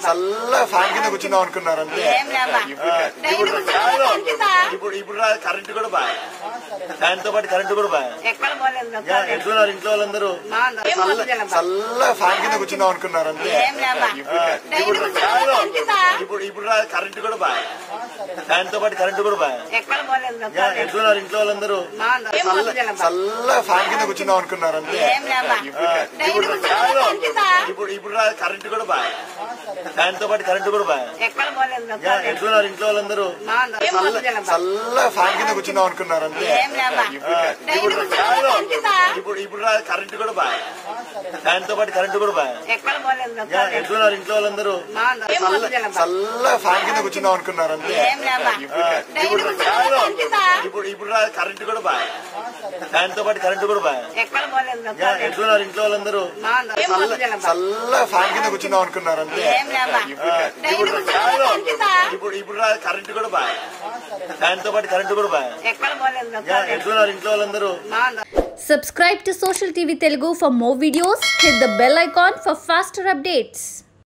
చల్ల ఫ్యాన్ కింద కూర్చుందాం అనుకున్నారు అంతే. ఇప్పుడు కరెంట్ కూడా బాగా, ఫ్యాన్ తో పాటు కరెంట్ కూడా బాగా. ఎట్లున్నారు ఇంట్లో వాళ్ళందరూ? చల్ల ఫ్యాన్ కింద కూర్చుందాం అనుకున్నారు అంతే. ఇప్పుడు కరెంట్ కూడా బాగా, ఫ్యాన్ తో పాటు కరెంట్ కూడా బాగా. ఎట్లున్నారు ఇంట్లో వాళ్ళందరూ? చల్ల ఫ్యాన్ కింద కూర్చుందాం అనుకున్నారు అంతే. ఇప్పుడు కరెంట్ కూడా బాగా, ఫ్యాన్ తో పాటు కరెంట్ కూడా బాగా. ఎట్లున్నారు ఇంట్లో వాళ్ళందరూ? చల్ల ఫ్యాన్ కింద కూర్చుందాం అనుకున్నారు అంతే. ఇప్పుడు కరెంట్ కూడా బాగా, ఫ్యాన్ తో పాటు కరెంట్ కూడా బాగా. ఎట్లున్నారు ఇంట్లో వాళ్ళందరూ? చల్ల ఫ్యాన్ కింద కూర్చుందాం అనుకున్నారు అంతే. ఇప్పుడు కరెంట్ కూడా బాగా, ఫ్యాన్ తో పాటు కరెంట్ కూడా బాగా. ఎట్లున్నారు ఇంట్లో వాళ్ళందరూ? చల్ల ఫ్యాన్ కింద కూర్చుందాం అనుకున్నారు అంతే. ఇప్పుడు కరెంట్ కూడా బాగా, ఫ్యాన్ తో పాటు కరెంట్ కూడా బాగా. ఎట్లున్నారు ఇంట్లో వాళ్ళందరూ? Subscribe to Social TV Telugu for more videos. Hit the bell icon for faster updates.